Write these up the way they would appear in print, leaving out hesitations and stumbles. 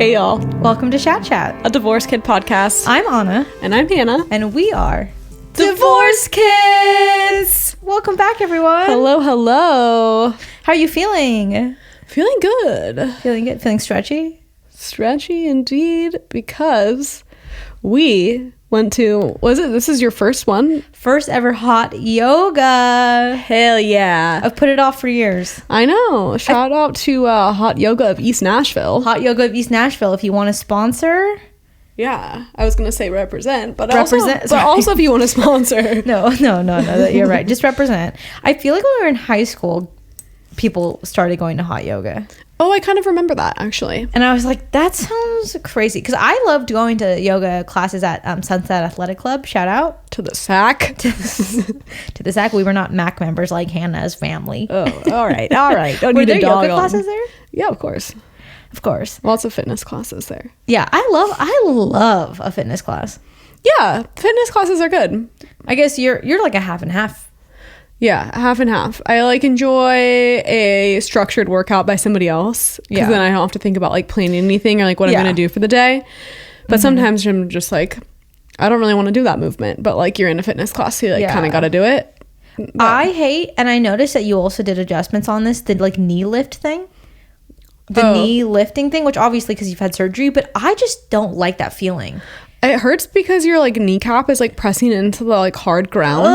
Hey y'all, Welcome to Chat Chat. a Divorce Kid podcast. I'm Anna. And I'm Hannah. And we are Divorce Kids! Welcome back, everyone. Hello. How are you feeling? Feeling good. Feeling good? Feeling stretchy? Stretchy indeed, because we went to, this is your first one? First ever hot yoga. Hell yeah. I've put it off for years. I know. Shout out to Hot Yoga of East Nashville. Hot Yoga of East Nashville. If you want to sponsor. Yeah, I was gonna say represent, but Represent, also if you want to sponsor. No, you're right. Just represent. I feel like when we were in high school, people started going to hot yoga. Oh, I kind of remember that, actually. And I was like, that sounds crazy. Because I loved going to yoga classes at Sunset Athletic Club. Shout out. To the SAC. To the SAC. We were not MAC members like Hannah's family. Oh, all right. Don't Were need there a dog yoga on. classes there? Yeah, of course. Of course. Lots of fitness classes there. Yeah, I love a fitness class. Yeah, fitness classes are good. I guess you're like a half and half. Yeah, half and half. I enjoy a structured workout by somebody else because then I don't have to think about planning anything or what I'm going to do for the day. But sometimes I'm just I don't really want to do that movement, but you're in a fitness class, so you kind of got to do it. But I hate, and I noticed that you also did adjustments on this, the knee lift thing. The knee lifting thing, which obviously because you've had surgery, but I just don't like that feeling. It hurts because your kneecap is pressing into the hard ground.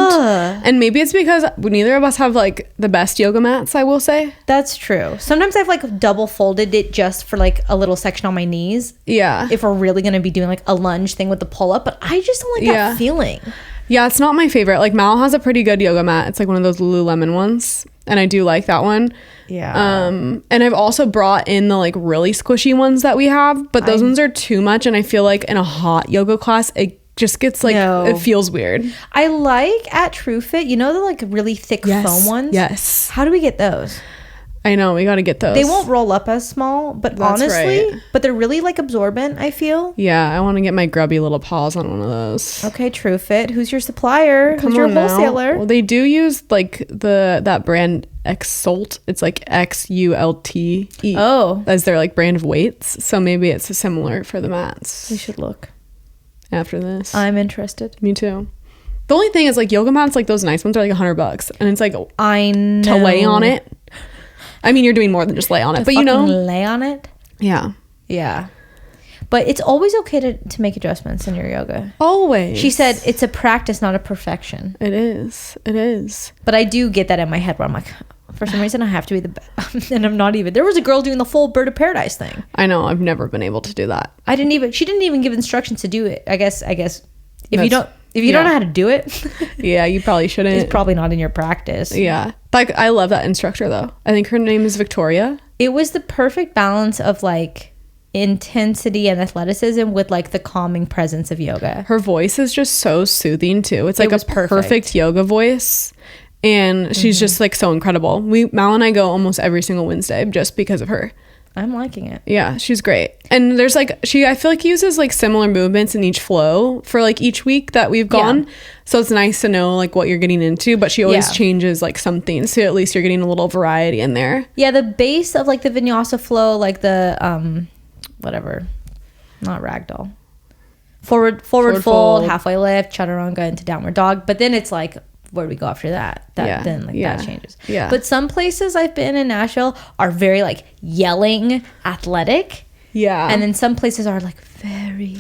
And maybe it's because neither of us have the best yoga mats, I will say. That's true. Sometimes I've double folded it just for a little section on my knees. Yeah. If we're really going to be doing a lunge thing with the pull up, but I just don't like that feeling. Yeah, it's not my favorite. Mal has a pretty good yoga mat. It's one of those Lululemon ones. And I do like that one. Yeah. And I've also brought in the really squishy ones that we have, but those ones are too much. And I feel in a hot yoga class, it just gets it feels weird. I like at TrueFit, the really thick foam ones? Yes. How do we get those? I know, we got to get those. They won't roll up as small, but That's honestly, right. but they're really absorbent, I feel. Yeah, I want to get my grubby little paws on one of those. Okay, TrueFit. Who's your supplier? Who's your wholesaler? Well, they do use that brand Xult. It's XULTE. Oh. As their brand of weights. So maybe it's similar for the mats. We should look. After this. I'm interested. Me too. The only thing is yoga mats, those nice ones are $100. And it's I know. To lay on it. I mean, you're doing more than just lay on it, but lay on it. Yeah. Yeah. But it's always okay to make adjustments in your yoga. Always. She said it's a practice, not a perfection. It is. It is. But I do get that in my head where I'm for some reason I have to be the best. And I'm not even. There was a girl doing the full Bird of Paradise thing. I know. I've never been able to do that. She didn't even give instructions to do it. I guess if you don't know how to do it, yeah, you probably shouldn't. It's probably not in your practice. Yeah. I love that instructor though. I think her name is Victoria. It was the perfect balance of intensity and athleticism with the calming presence of yoga. Her voice is just so soothing too. It's a perfect yoga voice. And she's just so incredible. Mal and I go almost every single Wednesday just because of her. I'm liking it. Yeah, she's great. And there's I feel uses similar movements in each flow for each week that we've gone. Yeah. So it's nice to know what you're getting into, but she always changes something. So at least you're getting a little variety in there. Yeah, the base of the vinyasa flow, the whatever, not ragdoll. Forward fold, halfway lift, chaturanga into downward dog. But then it's where do we go after that? That changes. Yeah. But some places I've been in Nashville are very yelling athletic. Yeah. And then some places are very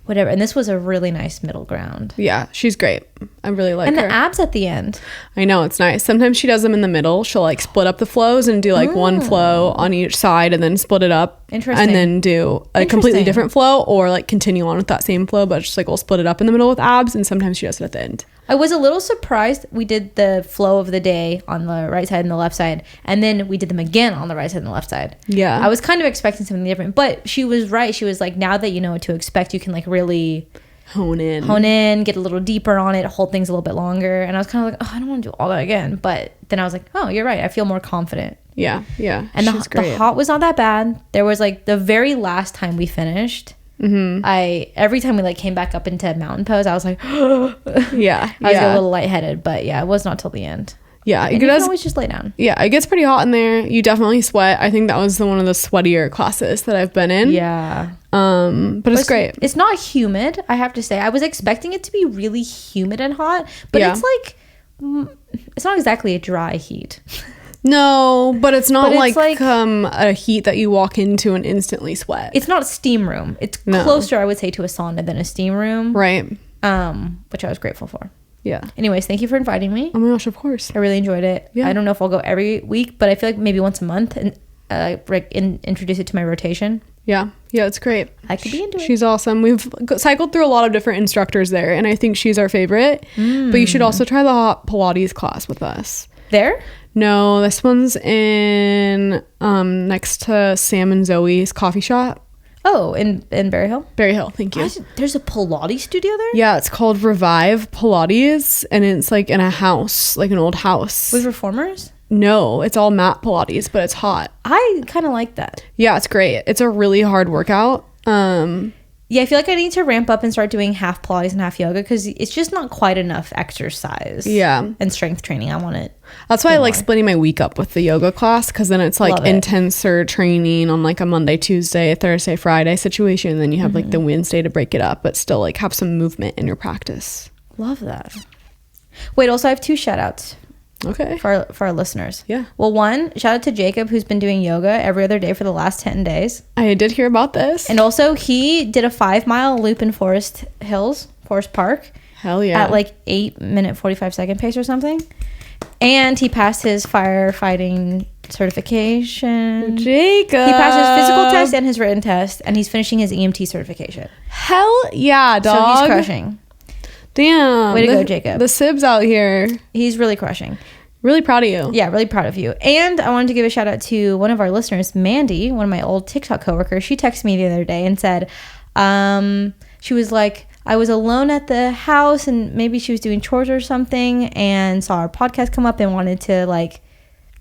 whatever. And this was a really nice middle ground. Yeah, she's great. I really like her. And the abs at the end. I know, it's nice. Sometimes she does them in the middle. She'll split up the flows and do one flow on each side and then split it up. Interesting. And then do a completely different flow or continue on with that same flow, but just we'll split it up in the middle with abs, and sometimes she does it at the end. I was a little surprised. We did the flow of the day on the right side and the left side, and then we did them again on the right side and the left side. Yeah. I was kind of expecting something different, but she was right. She was now that you know what to expect, you can really hone in, get a little deeper on it, hold things a little bit longer. And I was kind of I don't want to do all that again. But then I was oh, you're right. I feel more confident. Yeah. And the hot was not that bad. There was the very last time we finished, every time we came back up into mountain pose, I was yeah, I was a little lightheaded, but yeah, it was not till the end. Yeah, you can always just lay down. Yeah, it gets pretty hot in there. You definitely sweat. I think that was one of the sweatier classes that I've been in. Yeah. But it's great. It's not humid, I have to say. I was expecting it to be really humid and hot, but it's like, it's not exactly a dry heat. No, but it's not like a heat that you walk into and instantly sweat. It's not a steam room. It's closer, I would say, to a sauna than a steam room. Right. Which I was grateful for. Yeah. Anyways, thank you for inviting me. Oh my gosh, of course. I really enjoyed it. Yeah. I don't know if I'll go every week, but I feel like maybe once a month and introduce it to my rotation. Yeah. Yeah, it's great. I could be into it. She's awesome. We've cycled through a lot of different instructors there, and I think she's our favorite. But you should also try the hot Pilates class with us. There? No, this one's in next to Sam and Zoe's coffee shop. Oh, in Berry Hill? Berry Hill, thank you. There's a Pilates studio there? Yeah, it's called Revive Pilates, and it's like in a house, like an old house. With reformers? No, it's all mat Pilates, but it's hot. I kind of like that. Yeah, it's great. It's a really hard workout. Yeah, I feel like I need to ramp up and start doing half Pilates and half yoga because it's just not quite enough exercise. Yeah. And strength training. I want it. That's why I like splitting my week up with the yoga class, because then it's like intenser training on like a Monday, Tuesday, Thursday, Friday situation. And then you have like the Wednesday to break it up, but still like have some movement in your practice. Love that. Wait, also I have 2 shout outs. Okay. For our listeners. Yeah. Well, one, shout out to Jacob, who's been doing yoga every other day for the last 10 days. I did hear about this. And also, he did a 5-mile loop in Forest Park. Hell yeah. At like 8-minute 45-second pace or something. And he passed his firefighting certification. Jacob. He passed his physical test and his written test, and he's finishing his EMT certification. Hell yeah, dog. So he's crushing. Damn. Way to go, Jacob. The Sibs out here. He's really crushing. Really proud of you. Yeah, really proud of you. And I wanted to give a shout out to one of our listeners, Mandy, one of my old TikTok coworkers. She texted me the other day and said, she was like, I was alone at the house and maybe she was doing chores or something and saw our podcast come up and wanted to like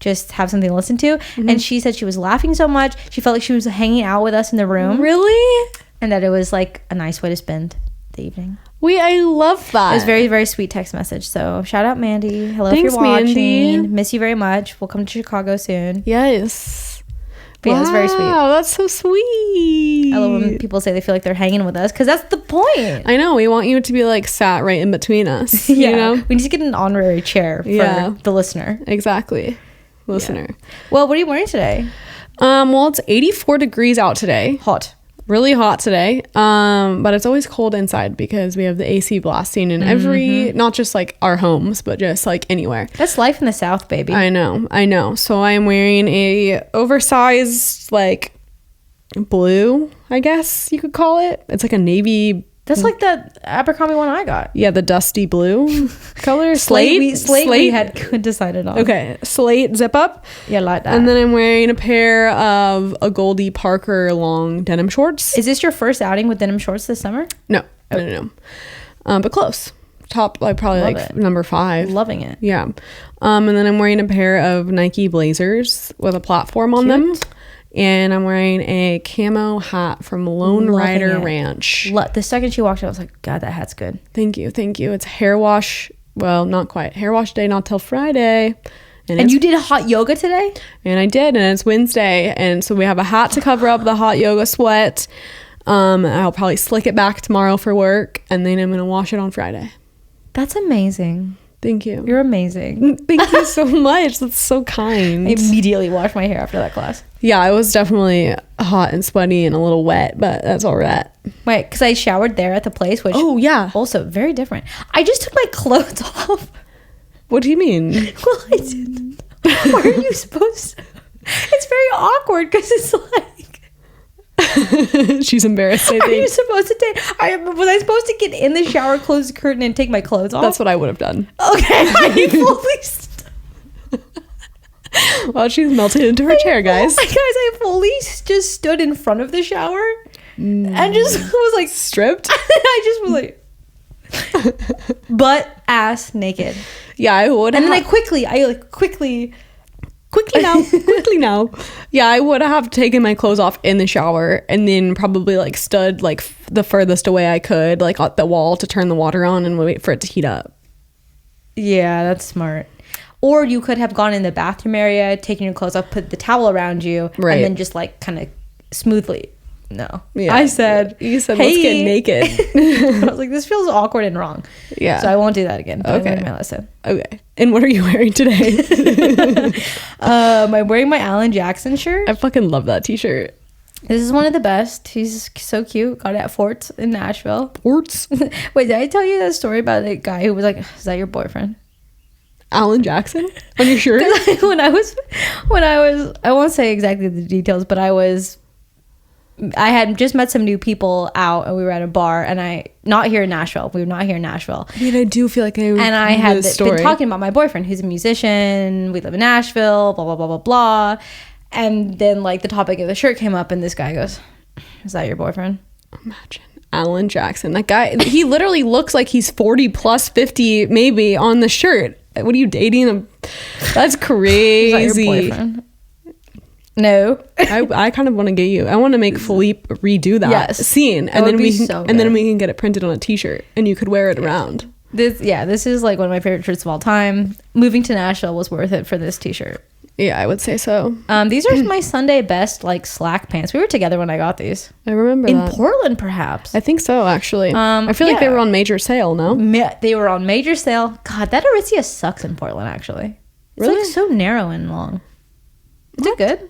just have something to listen to. And she said she was laughing so much. She felt like she was hanging out with us in the room. Really? And that it was like a nice way to spend the evening. I love that. It was a very, very sweet text message. So shout out Mandy. Hello. Thanks, if you're watching. Mandy. Miss you very much. We'll come to Chicago soon. Yes. But yeah, it was very sweet. Wow, that's so sweet. I love when people say they feel like they're hanging with us because that's the point. I know. We want you to be like sat right in between us. Yeah. You know? We need to get an honorary chair for the listener. Exactly. Listener. Yeah. Well, what are you wearing today? Well, it's 84 degrees out today. Hot. Really hot today. But it's always cold inside because we have the AC blasting in every, not just like our homes, but just like anywhere. That's life in the South, baby. I know. So I am wearing a oversized like blue, I guess you could call it. It's like a navy. That's like the Abercrombie one I got. Yeah, the dusty blue color. Slate we had decided on. Okay, slate zip up. Yeah, like that. And then I'm wearing a pair of a Goldie Parker long denim shorts. Is this your first outing with denim shorts this summer? No. But close. Top, like probably Love like it. number 5. Loving it. Yeah. And then I'm wearing a pair of Nike Blazers with a platform on them. And I'm wearing a camo hat from Lone Rider Ranch. The second she walked in, I was like, God, that hat's good. Thank you. It's hair wash. Well, not quite. Hair wash day, not till Friday. And you did hot yoga today? And I did. And it's Wednesday. And so we have a hat to cover up the hot yoga sweat. I'll probably slick it back tomorrow for work. And then I'm going to wash it on Friday. That's amazing. Thank you. You're amazing. Thank you so much. That's so kind. I immediately washed my hair after that class. Yeah, I was definitely hot and sweaty and a little wet, but that's all right. Wait, because I showered there at the place, which also very different. I just took my clothes off. What do you mean? Well, I didn't. Why are you supposed to? It's very awkward because it's like. She's embarrassed, I think. Are you supposed to take... was I supposed to get in the shower, close the curtain, and take my clothes off? That's what I would have done. Okay. Well, she's melted into her chair, guys. Guys, I fully just stood in front of the shower and just was like... Stripped? I just was like... butt ass naked. Yeah, I would have... And then I quickly now. Yeah, I would have taken my clothes off in the shower and then probably like stood like the furthest away I could, like at the wall to turn the water on and wait for it to heat up. Yeah, that's smart. Or you could have gone in the bathroom area, taken your clothes off, put the towel around you, right. and then just like kind of smoothly. No. Yeah. I said, you said, hey. let's get naked. I was like, this feels awkward and wrong. Yeah. So I won't do that again. But Okay. I learned my lesson. Okay. And what are you wearing today? I'm wearing my Alan Jackson shirt. I fucking love that t-shirt. This is one of the best. He's so cute. Got it at Forts in Nashville. Forts? Wait, did I tell you that story about the guy who was like, is that your boyfriend? Alan Jackson on your shirt? when I was, I won't say exactly the details, but I had just met some new people out, and we were at a bar, and not here in Nashville. We were not here in Nashville. I mean, I do feel like I had been talking about my boyfriend, who's a musician. We live in Nashville, blah, blah, blah, blah, blah. And then, like, the topic of the shirt came up, and this guy goes, is that your boyfriend? Imagine. Alan Jackson. That guy, he literally looks like he's 40 plus 50 maybe on the shirt. What are you dating him? That's crazy. Is that your boyfriend? No. I kind of want to get you. I want to make Philippe redo that scene, and then we can get it printed on a t-shirt, and you could wear it around. This is like one of my favorite shirts of all time. Moving to Nashville was worth it for this t-shirt. Yeah, I would say so. These are my Sunday best, like, slack pants. We were together when I got these. I remember in that. Portland, perhaps. I think so, actually. I feel like they were on major sale. No, they were on major sale. God, that Aritzia sucks in Portland. Actually, it's really? like so narrow and long. Is it good?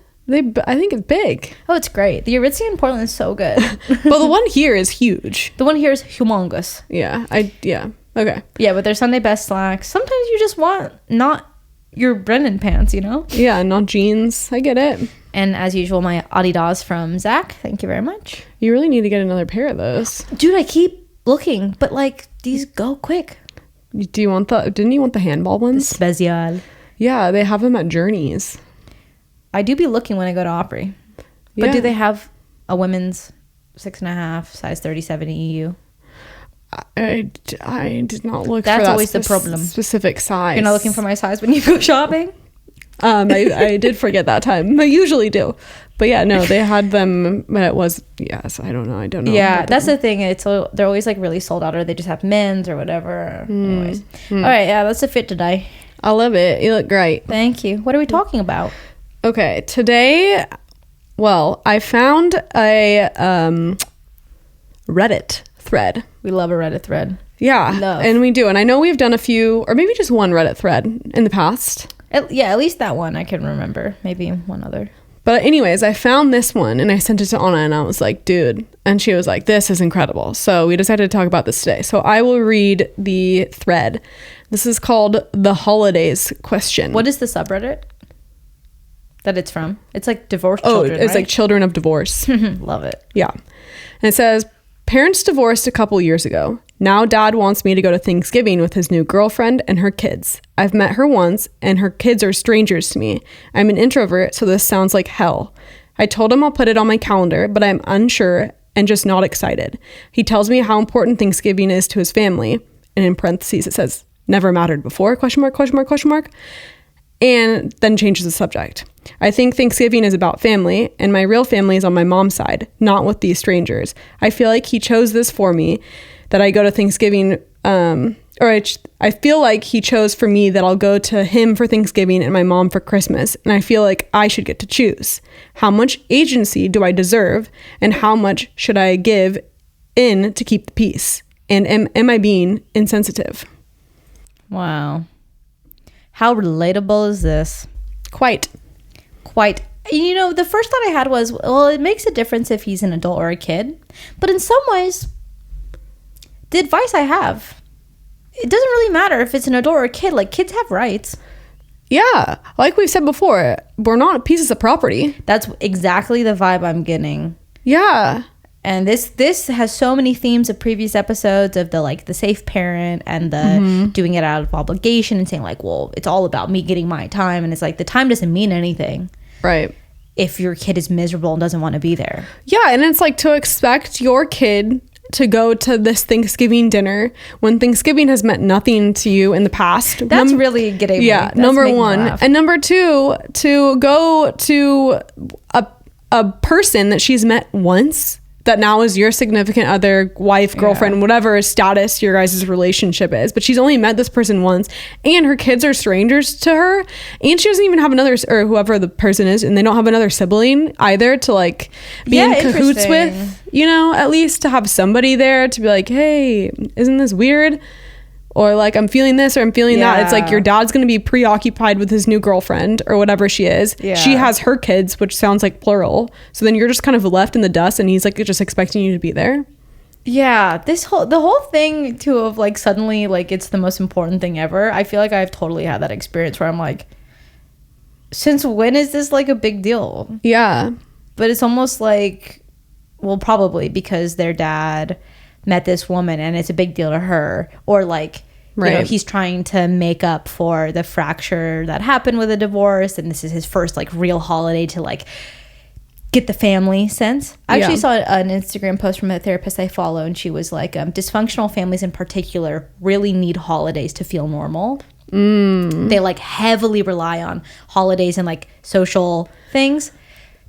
I think it's big. Oh, it's great. The Aritzia in Portland is so good. Well, the one here is huge. The one here is humongous. Yeah. Okay. Yeah, but they're Sunday best slacks. Sometimes you just want not your Brennan pants, you know? Yeah, not jeans. I get it. And as usual, my Adidas from Zach. Thank you very much. You really need to get another pair of those. Dude, I keep looking, but like these go quick. Didn't you want the handball ones? Special. Yeah, they have them at Journeys. I do be looking when I go to Opry. But Yeah. do they have a women's 6.5 size 37 EU? I did not look That's for that always the problem. Specific size. You're not looking for my size when you go shopping? I did forget that time. I usually do. But yeah, no, they had them, but it was, yes, I don't know. Yeah, that's the thing. They're always like really sold out, or they just have men's or whatever. Anyways. All right, yeah, that's the fit today. I love it. You look great. Thank you. What are we talking about? Okay, today, well, I found a Reddit thread. We love a Reddit thread. Yeah, Love. and we do. And I know we've done a few, or maybe just one Reddit thread in the past. At least that one I can remember. Maybe one other. But anyways, I found this one and I sent it to Anna and I was like, dude. And she was like, this is incredible. So we decided to talk about this today. So I will read the thread. This is called The Holidays Question. What is the subreddit that it's from? It's like divorced children, it's right? like children of divorce. Love it. Yeah. And it says, parents divorced a couple years ago. Now dad wants me to go to Thanksgiving with his new girlfriend and her kids. I've met her once and her kids are strangers to me. I'm an introvert, so this sounds like hell. I told him I'll put it on my calendar, but I'm unsure and just not excited. He tells me how important Thanksgiving is to his family. And in parentheses, it says, never mattered before, question mark, question mark, question mark. And then changes the subject. I think Thanksgiving is about family, and my real family is on my mom's side, not with these strangers. I feel like he chose this for me, that I go to Thanksgiving, I feel like he chose for me that I'll go to him for Thanksgiving and my mom for Christmas, and I feel like I should get to choose. How much agency do I deserve, and how much should I give in to keep the peace? And am I being insensitive? Wow. How relatable is this? Quite. You know, the first thought I had was, well, it makes a difference if he's an adult or a kid. But in some ways, the advice I have, it doesn't really matter if it's an adult or a kid. Like, kids have rights. Yeah. Like we've said before, we're not pieces of property. That's exactly the vibe I'm getting. Yeah. And this has so many themes of previous episodes of the safe parent and the doing it out of obligation and saying like, well, it's all about me getting my time. And it's like, the time doesn't mean anything. Right. If your kid is miserable and doesn't want to be there. Yeah. And it's like to expect your kid to go to this Thanksgiving dinner when Thanksgiving has meant nothing to you in the past. That's really getting me. Yeah. That's number one. And number two, to go to a person that she's met once that now is your significant other, wife, girlfriend, whatever status your guys' relationship is. But she's only met this person once, and her kids are strangers to her, and she doesn't even have another, or whoever the person is, and they don't have another sibling either to like be in cahoots with, you know, at least to have somebody there to be like, hey, isn't this weird? Or like, I'm feeling this or I'm feeling that. It's like your dad's going to be preoccupied with his new girlfriend or whatever she is. Yeah. She has her kids, which sounds like plural. So then you're just kind of left in the dust, and he's like just expecting you to be there. Yeah. The whole thing too of like suddenly like it's the most important thing ever. I feel like I've totally had that experience where I'm like, since when is this like a big deal? Yeah. But it's almost like, well, probably because their dad met this woman and it's a big deal to her, or like you know, he's trying to make up for the fracture that happened with a divorce, and this is his first like real holiday to like get the family sense. I actually saw an Instagram post from a therapist I follow, and she was like, dysfunctional families in particular really need holidays to feel normal. They like heavily rely on holidays and like social things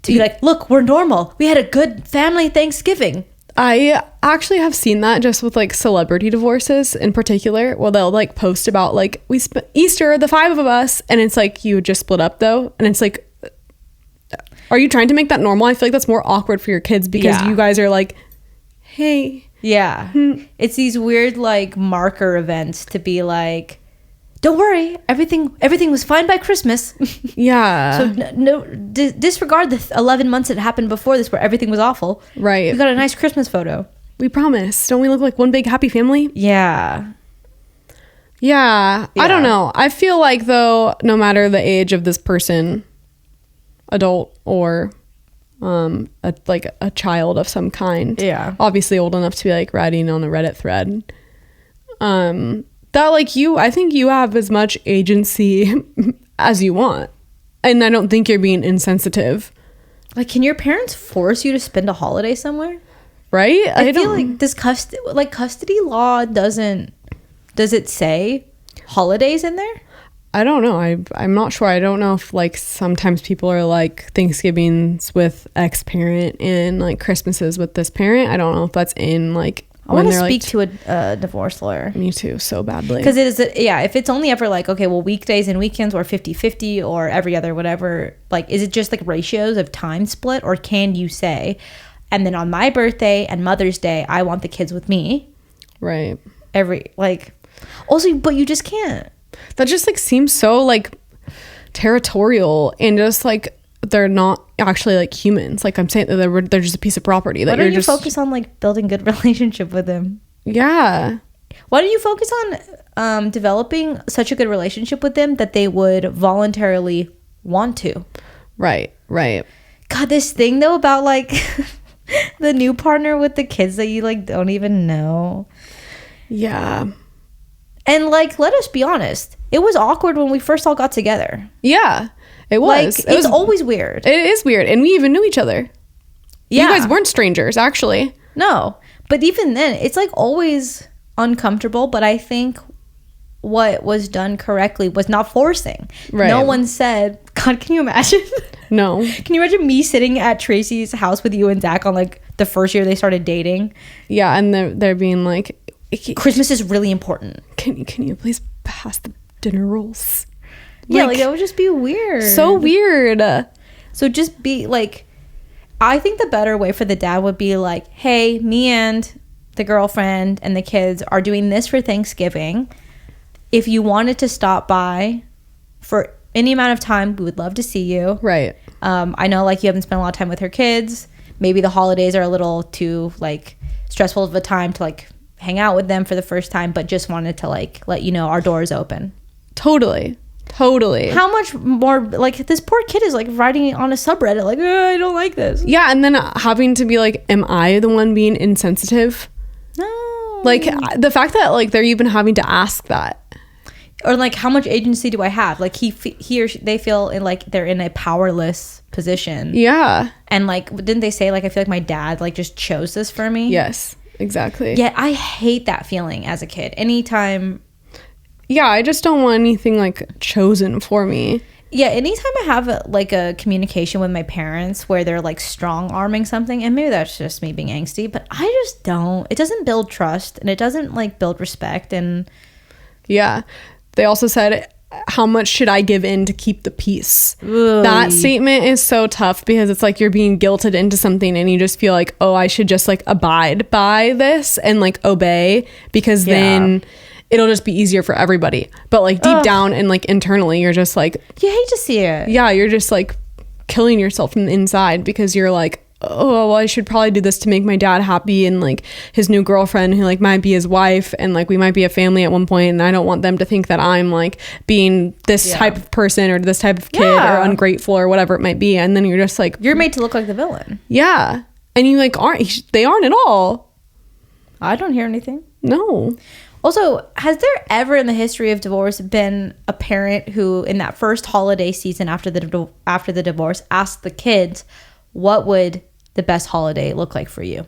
to be like, look, we're normal, we had a good family Thanksgiving. I actually have seen that just with like celebrity divorces in particular, where they'll like post about like, we spent Easter, the 5 of us, and it's like, you just split up though, and it's like, are you trying to make that normal? I feel like that's more awkward for your kids because you guys are like, hey. It's these weird like marker events to be like, don't worry, everything was fine by Christmas. So disregard the 11 months that happened before this where everything was awful. Right. We got a nice Christmas photo. We promise. Don't we look like one big happy family? Yeah. I don't know. I feel like though, no matter the age of this person, adult or a child of some kind, obviously old enough to be like writing on a Reddit thread, that like I think you have as much agency as you want, and I don't think you're being insensitive. Like, can your parents force you to spend a holiday somewhere? Right? I feel like this custody law does it say holidays in there? I don't know. I'm not sure. I don't know if like sometimes people are like Thanksgivings with X parent and like Christmases with this parent. I don't know if that's in like. I want to speak to a divorce lawyer. Me too, so badly. Because it is, if it's only ever like, okay, well, weekdays and weekends or 50-50 or every other whatever, like, is it just like ratios of time split? Or can you say, and then on my birthday and Mother's Day, I want the kids with me? Right. Also, but you just can't. That just like seems so like territorial and just like they're not actually like humans. Like I'm saying that they're just a piece of property. Why don't you focus on like building good relationship with them? Yeah. Why don't you focus on developing such a good relationship with them that they would voluntarily want to? Right. God, this thing though about like the new partner with the kids that you like don't even know. Yeah. And like, let us be honest, it was awkward when we first all got together. Yeah. It was. Like, it's always weird. It is weird. And we even knew each other. Yeah. You guys weren't strangers, actually. No. But even then, it's like always uncomfortable. But I think what was done correctly was not forcing. Right. No one said, God, can you imagine? No. Can you imagine me sitting at Tracy's house with you and Zach on like the first year they started dating? Yeah. And they're being like, Christmas is really important. Can you please pass the dinner rolls? Yeah, like that would just be weird. So weird. So just be like, I think the better way for the dad would be like, hey, me and the girlfriend and the kids are doing this for Thanksgiving. If you wanted to stop by for any amount of time, we would love to see you. Right. I know like you haven't spent a lot of time with her kids. Maybe the holidays are a little too like stressful of a time to like hang out with them for the first time, but just wanted to like let you know our door is open. Totally. How much more like this poor kid is like writing on a subreddit like, I don't like this. Yeah. And then having to be like, am I the one being insensitive? No. Like the fact that like they're even having to ask that, or like how much agency do I have? Like he or she, they feel in like they're in a powerless position. Yeah. And like didn't they say like I feel like my dad like just chose this for me? Yes, exactly. Yeah, I hate that feeling as a kid. Anytime. Yeah, I just don't want anything like chosen for me. Yeah, anytime I have a communication with my parents where they're like strong arming something, and maybe that's just me being angsty, but I just don't. It doesn't build trust, and it doesn't like build respect. And yeah, they also said, how much should I give in to keep the peace? Ooh. That statement is so tough because it's like you're being guilted into something and you just feel like, oh, I should just like abide by this and like obey, because then it'll just be easier for everybody. But like deep down and like internally, you're just like, you hate to see it. Yeah, you're just like killing yourself from the inside because you're like, oh, well, I should probably do this to make my dad happy and like his new girlfriend who like might be his wife, and like we might be a family at one point, and I don't want them to think that I'm like being this type of person or this type of kid or ungrateful or whatever it might be. And then you're just like, you're made to look like the villain. Yeah. And you like they aren't at all. I don't hear anything. No. Also, has there ever in the history of divorce been a parent who in that first holiday season after the divorce asked the kids, what would the best holiday look like for you?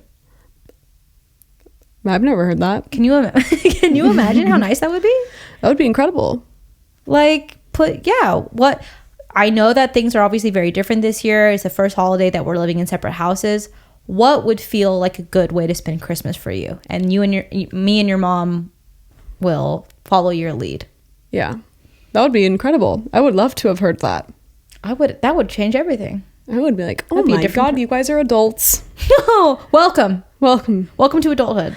I've never heard that. Can you imagine how nice that would be? That would be incredible. Like, what? I know that things are obviously very different this year. It's the first holiday that we're living in separate houses. What would feel like a good way to spend Christmas for you? And me and your mom will follow your lead. Yeah. That would be incredible. I would love to have heard that. That would change everything. I would be like, oh my God, you guys are adults. Oh, welcome to adulthood.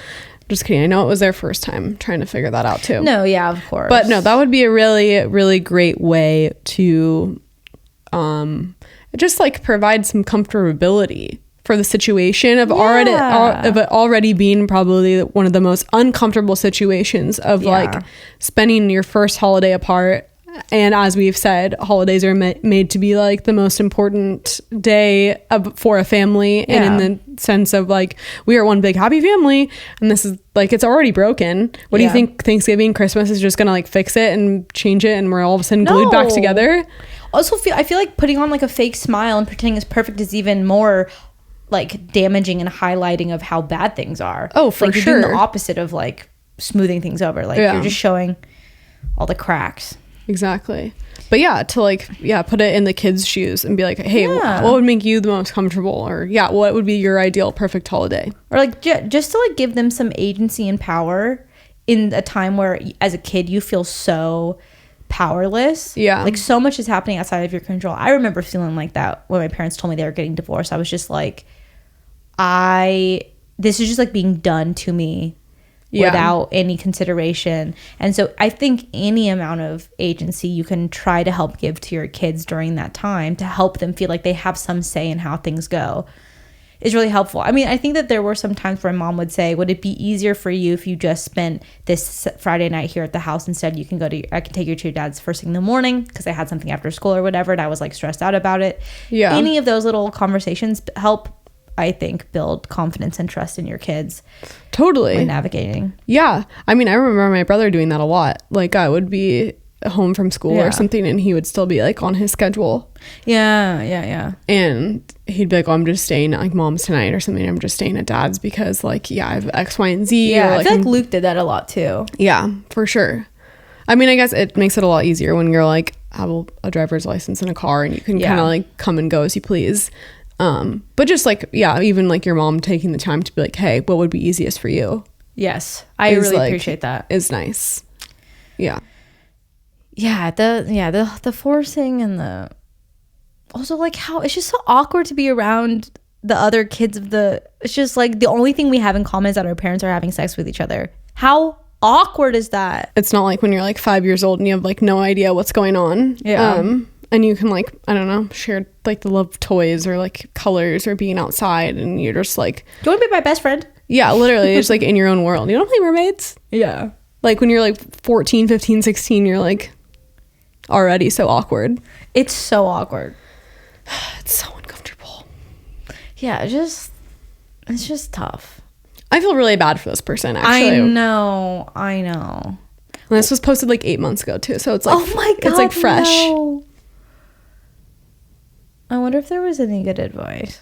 Just kidding. I know it was their first time trying to figure that out too. No, yeah, of course. But no, that would be a really, really great way to just like provide some comfortability for the situation of it already being probably one of the most uncomfortable situations of like spending your first holiday apart. And as we've said, holidays are made to be like the most important day for a family. And in the sense of like, we are one big happy family, and this is like, it's already broken. What do you think Thanksgiving, Christmas is just going to like fix it and change it, and we're all of a sudden glued back together? Also, I feel like putting on like a fake smile and pretending it's perfect is even more like damaging and highlighting of how bad things are. Oh, for like, you're sure. doing the opposite of like smoothing things over. Like you're just showing all the cracks. Exactly. But to like, put it in the kids' shoes and be like, hey, what would make you the most comfortable? Or what would be your ideal perfect holiday? Or like just to like give them some agency and power in a time where as a kid you feel so powerless. Yeah. Like so much is happening outside of your control. I remember feeling like that when my parents told me they were getting divorced. I was just like, this is just like being done to me. Without any consideration. And so I think any amount of agency you can try to help give to your kids during that time to help them feel like they have some say in how things go is really helpful. I mean, I think that there were some times where mom would say, would it be easier for you if you just spent this Friday night here at the house instead? I can take you to your dad's first thing in the morning because I had something after school or whatever, and I was like stressed out about it. Yeah. Any of those little conversations help, I think, build confidence and trust in your kids. Totally. When navigating. Yeah. I mean, I remember my brother doing that a lot. Like I would be home from school or something and he would still be like on his schedule. Yeah. And he'd be like, oh, I'm just staying at like mom's tonight or something. I'm just staying at dad's because like, I have X, Y, and Z. Yeah. I feel like Luke did that a lot too. Yeah, for sure. I mean, I guess it makes it a lot easier when you're like have a driver's license in a car and you can kind of like come and go as you please. But just like, even like your mom taking the time to be like, hey, what would be easiest for you? Yes. I really appreciate that. Is nice. Yeah. Yeah. The forcing and the also like how it's just so awkward to be around the other kids it's just like the only thing we have in common is that our parents are having sex with each other. How awkward is that? It's not like when you're like 5 years old and you have like no idea what's going on. Yeah. And you can like, I don't know, share like the love of toys or like colors or being outside, and you're just like, do you want to be my best friend? Yeah, literally just like in your own world. You don't play mermaids? Yeah. Like when you're like 14, 15, 16, you're like already so awkward. It's so awkward. It's so uncomfortable. Yeah, it's just tough. I feel really bad for this person, actually. I know. And this was posted like 8 months ago too, so it's like, oh my God, it's like fresh. No. I wonder if there was any good advice.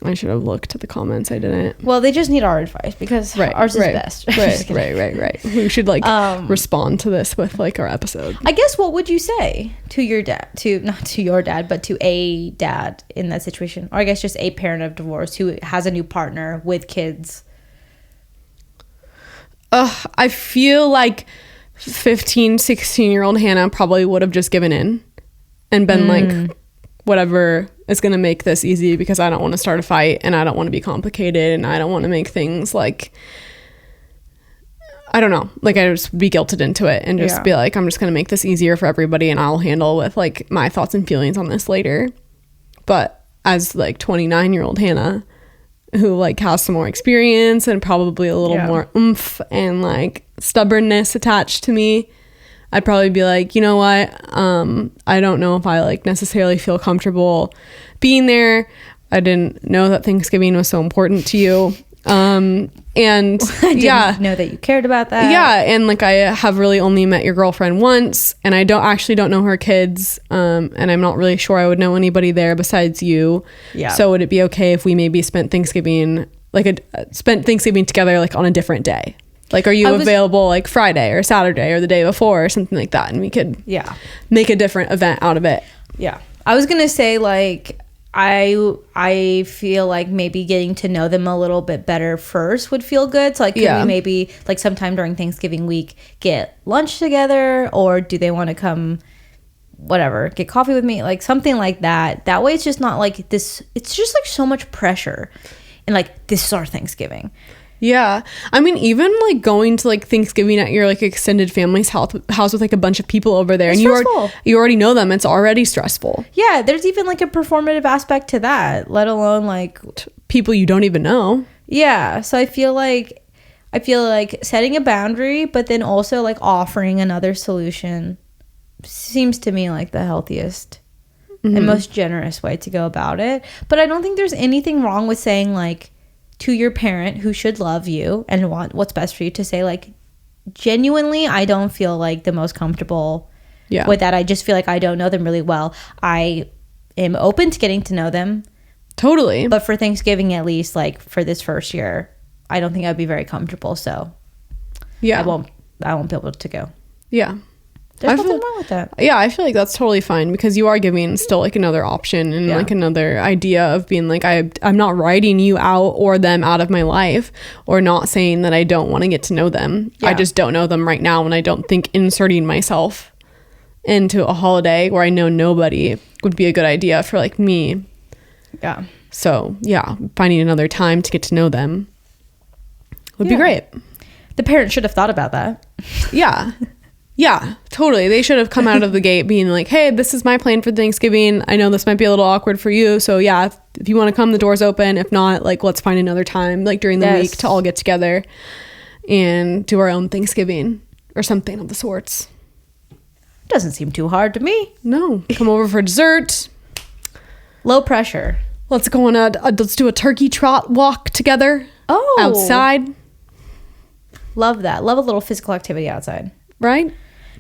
I should have looked at the comments. I didn't. Well, they just need our advice because ours is best. Right. We should like respond to this with like our episode. I guess what would you say to your dad, not to your dad, but to a dad in that situation? Or I guess just a parent of divorce who has a new partner with kids. I feel like 15, 16-year-old Hannah probably would have just given in and been like, whatever is going to make this easy, because I don't want to start a fight and I don't want to be complicated and I don't want to make things like, I don't know, like I just be guilted into it and just be like, I'm just going to make this easier for everybody and I'll handle with like my thoughts and feelings on this later. But as like 29-year-old Hannah, who like has some more experience and probably a little more oomph and like stubbornness attached to me, I'd probably be like, you know what, I don't know if I like necessarily feel comfortable being there. I didn't know that Thanksgiving was so important to you, and I didn't know that you cared about that. And like I have really only met your girlfriend once, and I don't know her kids, and I'm not really sure I would know anybody there besides you. So would it be okay if we maybe spent Thanksgiving together like on a different day? Like, are you available like Friday or Saturday or the day before or something like that? And we could make a different event out of it. Yeah. I was going to say, like, I feel like maybe getting to know them a little bit better first would feel good. So, like, could we maybe, like, sometime during Thanksgiving week get lunch together? Or do they want to come, whatever, get coffee with me? Like, something like that. That way it's just not like this. It's just, like, so much pressure. And, like, this is our Thanksgiving. Yeah. I mean, even like going to like Thanksgiving at your like extended family's house with like a bunch of people over there, and you already know them. It's already stressful. Yeah. There's even like a performative aspect to that, let alone like people you don't even know. Yeah. So I feel like setting a boundary, but then also like offering another solution seems to me like the healthiest and most generous way to go about it. But I don't think there's anything wrong with saying like, to your parent who should love you and want what's best for you, to say like, genuinely, I don't feel like the most comfortable with that. I just feel like I don't know them really well. I am open to getting to know them. Totally. But for Thanksgiving, at least like for this first year, I don't think I'd be very comfortable. So I won't be able to go. Yeah. There's nothing wrong with that. Yeah, I feel like that's totally fine, because you are giving still like another option and like another idea of being like, I'm not writing you out or them out of my life, or not saying that I don't want to get to know them. I just don't know them right now, and I don't think inserting myself into a holiday where I know nobody would be a good idea for like me. Yeah. So yeah, finding another time to get to know them would be great. The parents should have thought about that. Yeah, totally. They should have come out of the gate being like, hey, this is my plan for Thanksgiving. I know this might be a little awkward for you. So yeah, if you want to come, the door's open. If not, like, let's find another time, like during the week, to all get together and do our own Thanksgiving or something of the sorts. Doesn't seem too hard to me. No. Come over for dessert. Low pressure. Let's go on let's do a turkey trot walk together. Oh. Outside. Love that. Love a little physical activity outside. Right?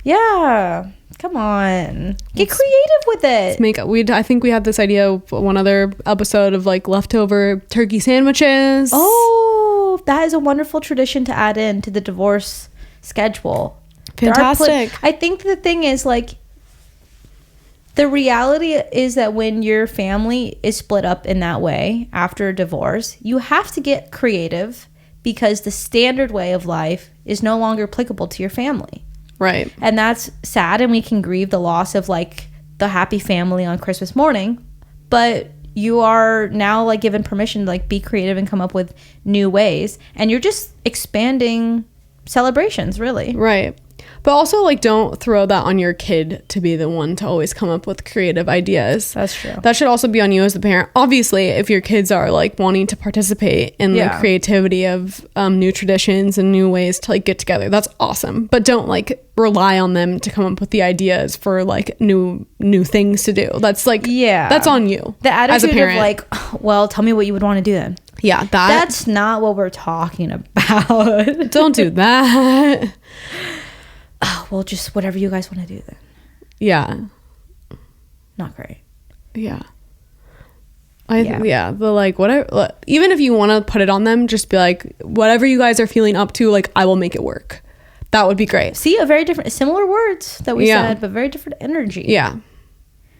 Yeah, come on, get creative with it. I think we had this idea one other episode of like leftover turkey sandwiches. Oh, that is a wonderful tradition to add in to the divorce schedule. Fantastic. I think the thing is like, the reality is that when your family is split up in that way after a divorce, you have to get creative, because the standard way of life is no longer applicable to your family. Right. And that's sad, and we can grieve the loss of like the happy family on Christmas morning, but you are now like given permission to like be creative and come up with new ways, and you're just expanding celebrations, really. Right. But also, like, don't throw that on your kid to be the one to always come up with creative ideas. That's true. That should also be on you as the parent. Obviously, if your kids are, like, wanting to participate in the creativity of new traditions and new ways to, like, get together, that's awesome. But don't, like, rely on them to come up with the ideas for, like, new things to do. That's, like, that's on you. The attitude as a parent. of, like, well, tell me what you would want to do then. Yeah, that's not what we're talking about. Don't do that. Oh, well, just whatever you guys want to do then. Yeah. Not great. Yeah. Yeah, but like whatever, even if you want to put it on them, just be like, whatever you guys are feeling up to, like I will make it work. That would be great. See, a very different, similar words that we said, but very different energy. Yeah.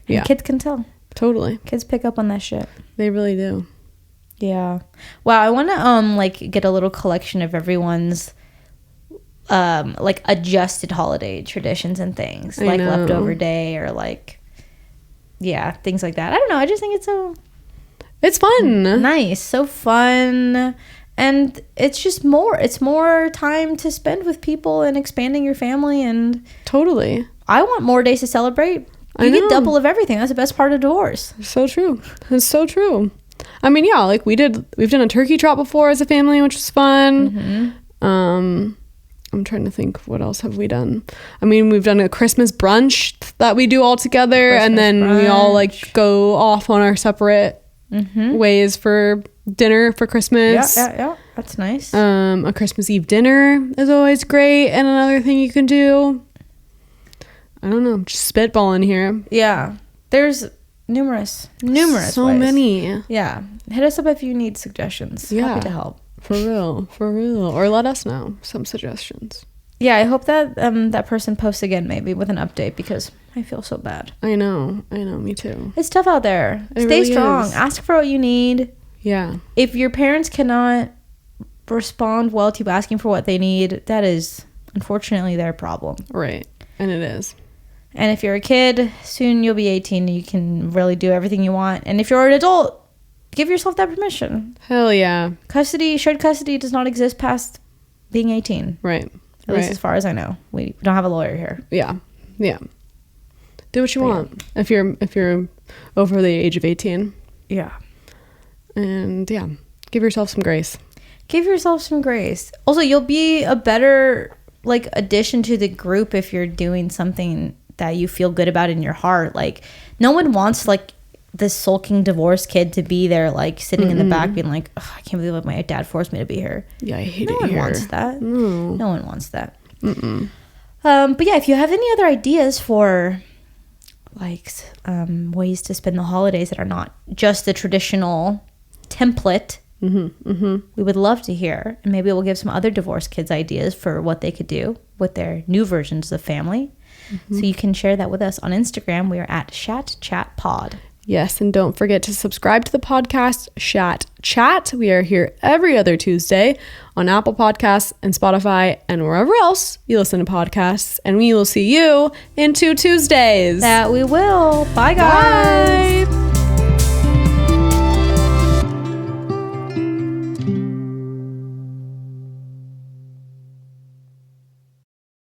And kids can tell. Totally. Kids pick up on that shit. They really do. Yeah. Wow, I want to like get a little collection of everyone's like adjusted holiday traditions and things. Like leftover day or like things like that. I don't know. I just think it's fun. Nice. So fun. And it's more time to spend with people and expanding your family. And totally. I want more days to celebrate. You get double of everything. That's the best part of divorce. So true. It's so true. I mean, yeah, like we've done a turkey trot before as a family, which was fun. I'm trying to think, what else have we done? I mean, we've done a Christmas brunch that we do all together, and then we all like go off on our separate ways for dinner for Christmas. Yeah. That's nice. A Christmas Eve dinner is always great, and another thing you can do. I don't know, just spitballing here. Yeah, there's numerous so ways. Many. Yeah, hit us up if you need suggestions. Happy to help. For real, or let us know some suggestions. Yeah, I hope that that person posts again, maybe with an update, because I feel so bad. I know, me too. It's tough out there. Stay really strong. Ask for what you need. Yeah. If your parents cannot respond well to you asking for what they need, that is unfortunately their problem. Right, and it is. And if you're a kid, soon you'll be 18 and you can really do everything you want. And if you're an adult, give yourself that permission. Hell yeah. Shared custody does not exist past being 18. Right. At least as far as I know. We don't have a lawyer here. Yeah. Do what you want if you're over the age of 18. Yeah. And give yourself some grace. Also, you'll be a better like addition to the group if you're doing something that you feel good about in your heart. Like, no one wants like this sulking divorced kid to be there, like sitting in the back being like, oh, I can't believe my dad forced me to be here. Yeah, I hate it here. No one wants that. No one wants that. Mm-mm. But yeah, if you have any other ideas for like ways to spend the holidays that are not just the traditional template, we would love to hear. And maybe we'll give some other divorced kids ideas for what they could do with their new versions of family. So you can share that with us on Instagram. We are at Shat Chat Pod. Yes, and don't forget to subscribe to the podcast Shat Chat. We are here every other Tuesday on Apple Podcasts and Spotify and wherever else you listen to podcasts. And we will see you in 2 Tuesdays. That we will. Bye, guys. Bye.